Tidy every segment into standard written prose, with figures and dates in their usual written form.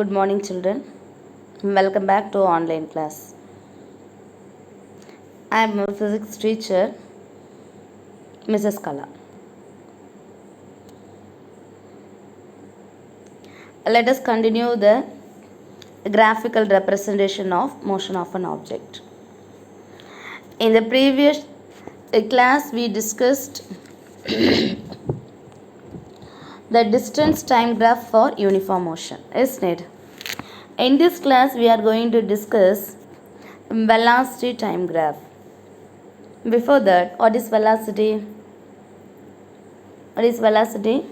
Good morning, children. Welcome back to online class. I am a physics teacher, Mrs. Kala. Let us continue the graphical representation of motion of an object. In the previous class, we discussed the distance time graph for uniform motion, isn't it? In this class, we are going to discuss velocity time graph. Before that, what is velocity? What is velocity?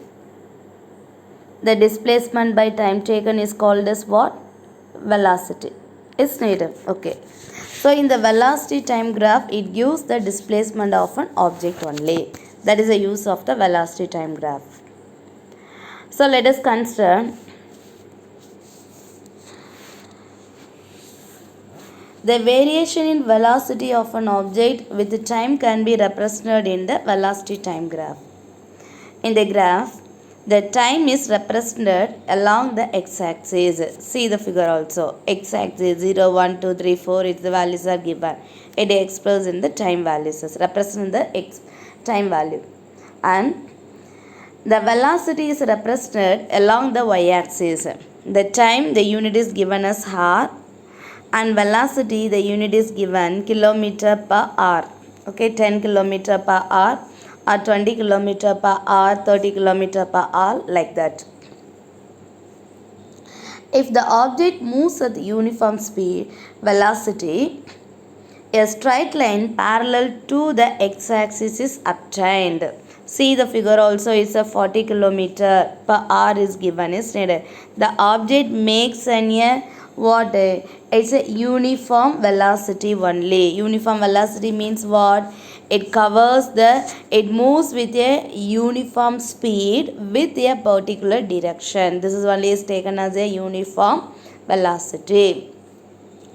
The displacement by time taken is called as what? Velocity. Isn't it? Okay. So in the velocity time graph, it gives the displacement of an object only. That is the use of the velocity time graph. So let us consider the variation in velocity of an object with time can be represented in the velocity time graph. In the graph, the time is represented along the x-axis. See the figure also. X-axis 0, 1, 2, 3, 4. Its the values are given. It expressed in the time values. Represent the x time value. And the velocity is represented along the y-axis. The time, the unit is given as hour. And velocity, the unit is given kilometer per hour. Okay, 10 kilometer per hour or 20 kilometer per hour, 30 kilometer per hour, like that. If the object moves at uniform speed, velocity, a straight line parallel to the x-axis is obtained. See the figure also is a 40 kilometer per hour is given, isn't it? The object makes what? It's a uniform velocity only. Uniform velocity means what? It moves with a uniform speed with a particular direction. This is only is taken as a uniform velocity.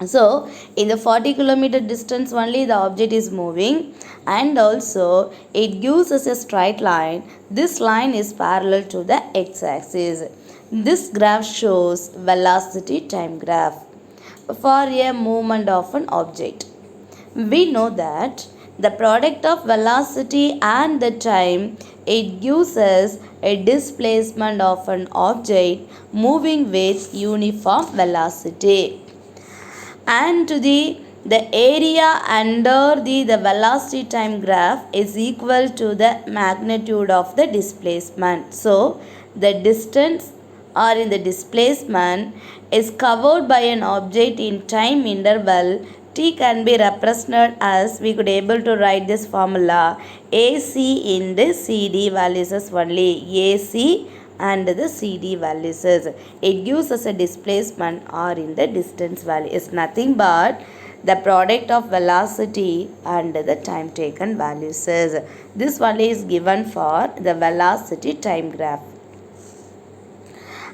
So, in the 40 kilometer distance only the object is moving, and also it gives us a straight line. This line is parallel to the x-axis. This graph shows velocity time graph for a movement of an object. We know that the product of velocity and the time, it gives us a displacement of an object moving with uniform velocity. And the area under the velocity time graph is equal to the magnitude of the displacement. So, the distance or in the displacement is covered by an object in time interval t can be represented as, we could able to write this formula, AC in the CD values as only, AC and the CD values. It gives us a displacement or in the distance value is nothing but the product of velocity and the time taken values. This value is given for the velocity time graph.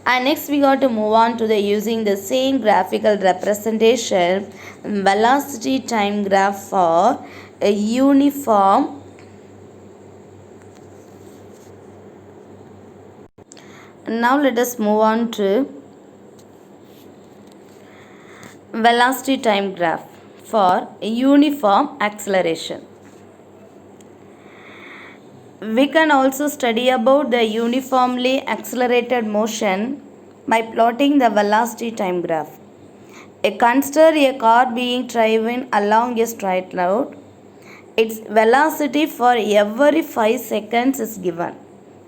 And next we got to move on to the using the same graphical representation velocity time graph for a uniform Now let us move on to velocity time graph for uniform acceleration. We can also study about the uniformly accelerated motion by plotting the velocity time graph. Consider a car being driven along a straight road. Its velocity for every 5 seconds is given.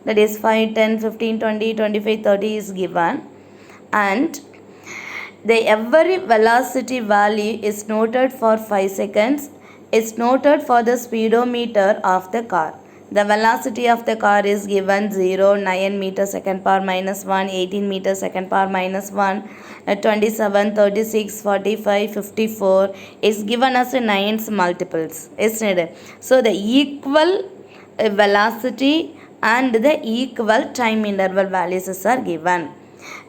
That is 5, 10, 15, 20, 25, 30 is given. And the every velocity value is noted for 5 seconds. It's noted for the speedometer of the car. The velocity of the car is given 0, 9 meter second power minus 1, 18 meter second power minus 1, 27, 36, 45, 54 is given as a 9's multiples, isn't it? So the equal velocity and the equal time interval values are given.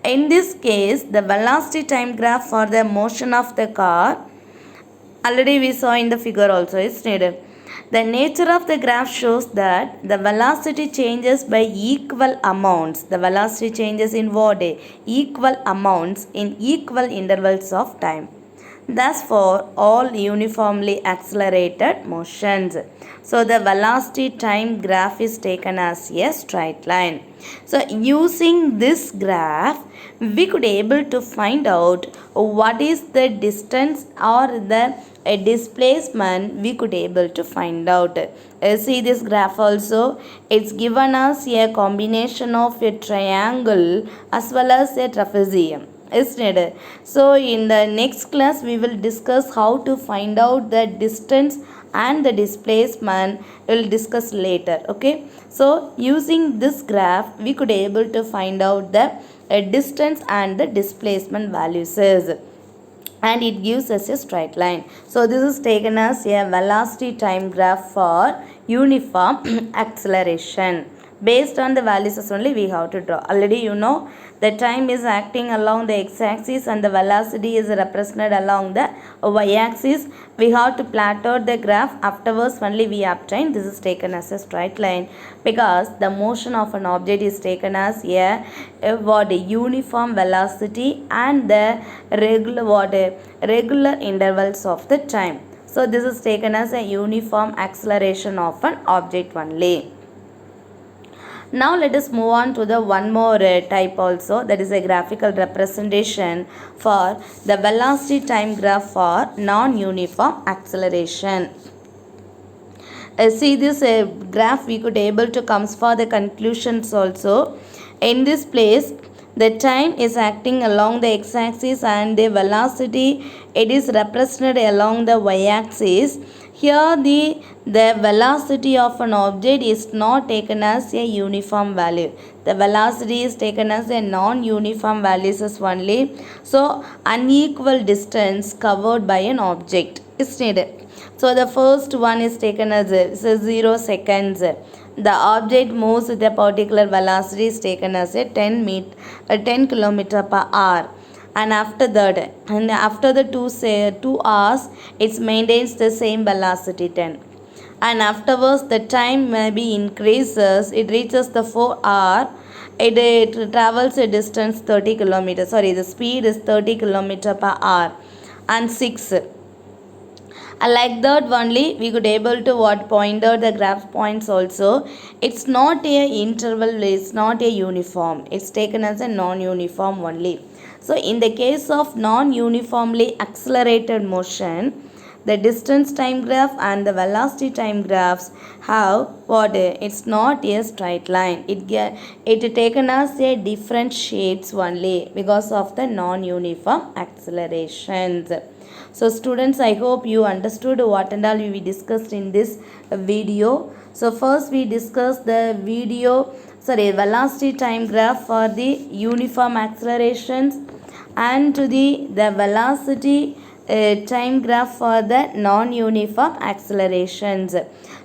In this case, the velocity time graph for the motion of the car, already we saw in the figure also, isn't it? The nature of the graph shows that the velocity changes by equal amounts. The velocity changes in what? Equal amounts in equal intervals of time. Thus, for all uniformly accelerated motions. So, the velocity time graph is taken as a straight line. So, using this graph, we could able to find out what is the distance or the displacement we could able to find out. See this graph also, it's given us a combination of a triangle as well as a trapezium, isn't it? So in the next class we will discuss how to find out the distance and the displacement. We will discuss later. Okay, so using this graph we could able to find out the distance and the displacement values is, and it gives us a straight line. So this is taken as a velocity time graph for uniform acceleration. Based on the values only we have to draw. Already you know the time is acting along the x-axis and the velocity is represented along the y-axis. We have to plot out the graph. Afterwards only we obtain. This is taken as a straight line because the motion of an object is taken as a uniform velocity and the regular intervals of the time. So this is taken as a uniform acceleration of an object only. Now let us move on to the one more type also, that is a graphical representation for the velocity time graph for non-uniform acceleration. See this graph we could able to comes for the conclusions also. In this place the time is acting along the x-axis and the velocity it is represented along the y-axis. Here the velocity of an object is not taken as a uniform value. The velocity is taken as a non-uniform values only. So unequal distance covered by an object is needed. So the first one is taken as 0 seconds. The object moves with a particular velocity is taken as a 10 km per hour. And after that, and after the 2 hours, it maintains the same velocity 10. And afterwards, the time maybe increases. It reaches the 4 hour. It travels a distance 30 kilometers. Sorry, the speed is 30 kilometer per hour. And 6. Like that only we could able to point out the graph points also. It's not a interval, it's not a uniform, it's taken as a non-uniform only. So in the case of non-uniformly accelerated motion, the distance time graph and the velocity time graphs have it's not a straight line, it taken as a different shapes only because of the non-uniform accelerations. So students, I hope you understood what and all we discussed in this video. So first we discussed the velocity time graph for the uniform accelerations and to the velocity time graph for the non-uniform accelerations.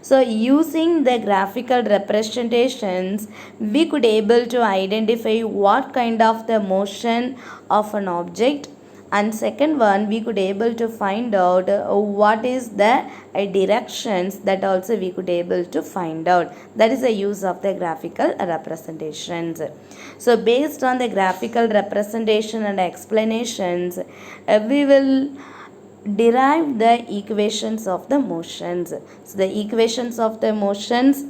So using the graphical representations we could able to identify what kind of the motion of an object, and second one we could able to find out what is the directions, that also we could able to find out. That is the use of the graphical representations. So based on the graphical representation and explanations we will derive the equations of the motions. So the equations of the motions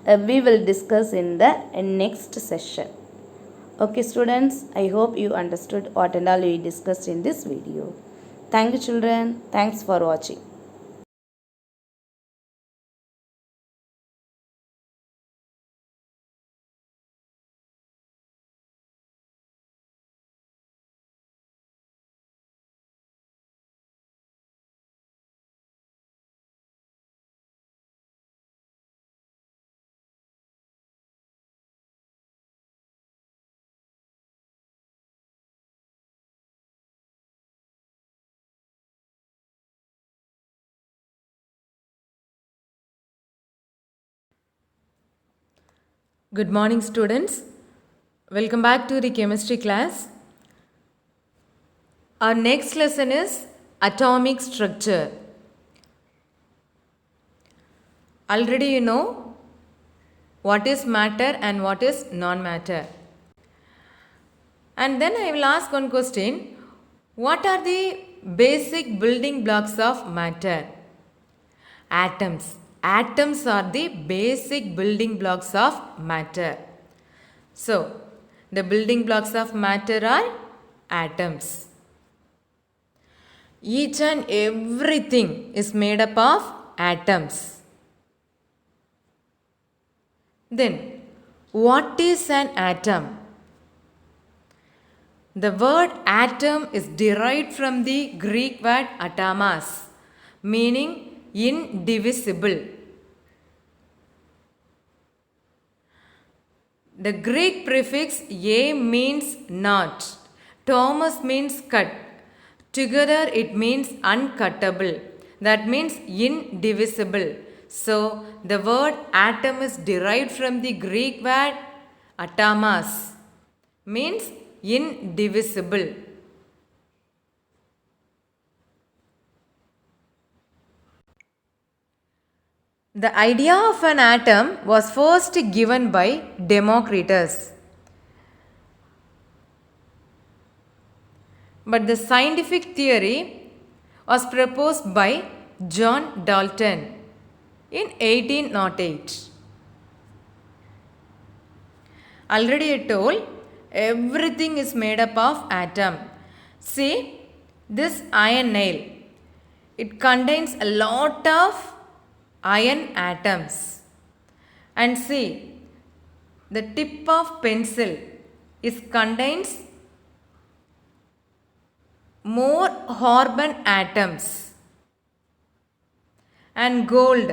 we will discuss in the next session. Okay students, I hope you understood what and all we discussed in this video. Thank you children. Thanks for watching. Good morning students. Welcome back to the chemistry class. Our next lesson is atomic structure. Already you know what is matter and what is non-matter. And then I will ask one question. What are the basic building blocks of matter? Atoms. Atoms are the basic building blocks of matter. So, the building blocks of matter are atoms. Each and everything is made up of atoms. Then, what is an atom? The word atom is derived from the Greek word atomas, meaning indivisible. The Greek prefix a means not, Thomas means cut. Together it means uncuttable. That means indivisible. So the word atom is derived from the Greek word atomas, means indivisible. The idea of an atom was first given by Democritus. But the scientific theory was proposed by John Dalton in 1808. Already I told everything is made up of atom. See this iron nail. It contains a lot of iron atoms. And see the tip of pencil contains more carbon atoms. And gold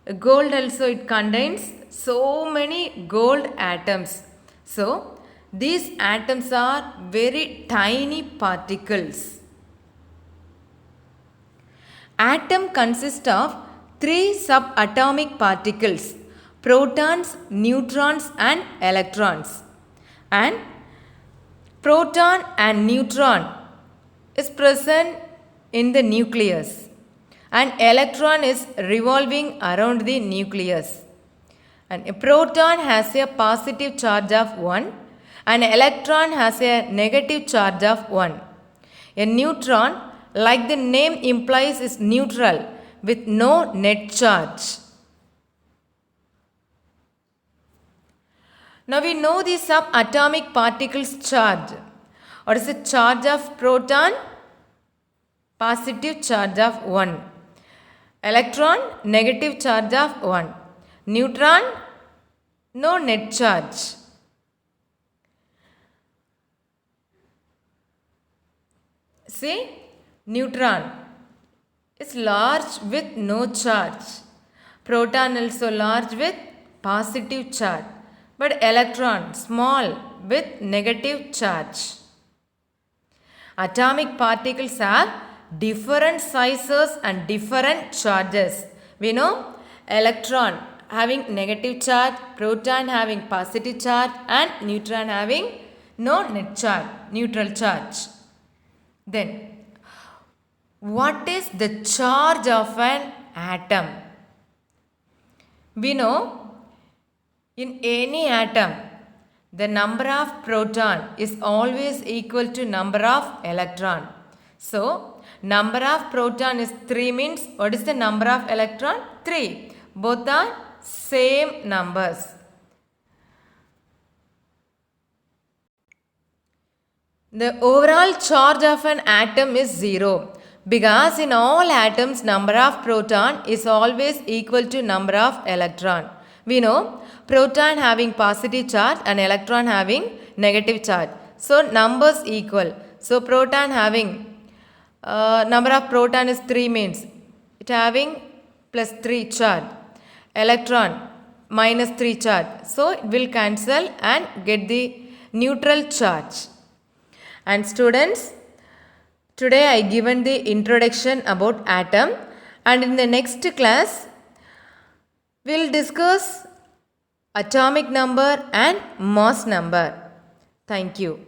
also it contains so many gold atoms. So these atoms are very tiny particles. Atom consists of 3 subatomic particles: protons, neutrons and electrons. And proton and neutron is present in the nucleus, and electron is revolving around the nucleus. And a proton has a positive charge of 1 and electron has a negative charge of 1. A neutron, like the name implies, is neutral with no net charge. Now we know the subatomic particles charge. What is the charge of proton? Positive charge of 1. Electron, negative charge of 1. Neutron, no net charge. See, neutron is large with no charge. Proton also large with positive charge. But electron small with negative charge. Atomic particles have different sizes and different charges. We know electron having negative charge, proton having positive charge and neutron having no net charge, neutral charge. Then, what is the charge of an atom? We know in any atom, the number of proton is always equal to number of electron. So, number of proton is 3 means what is the number of electron? 3. Both are same numbers. The overall charge of an atom is 0 because in all atoms number of proton is always equal to number of electron. We know proton having positive charge and electron having negative charge. So numbers equal. So proton having number of proton is 3 means it having plus 3 charge. Electron minus 3 charge. So it will cancel and get the neutral charge. And students, today I given the introduction about atom, and in the next class we will discuss atomic number and mass number. Thank you.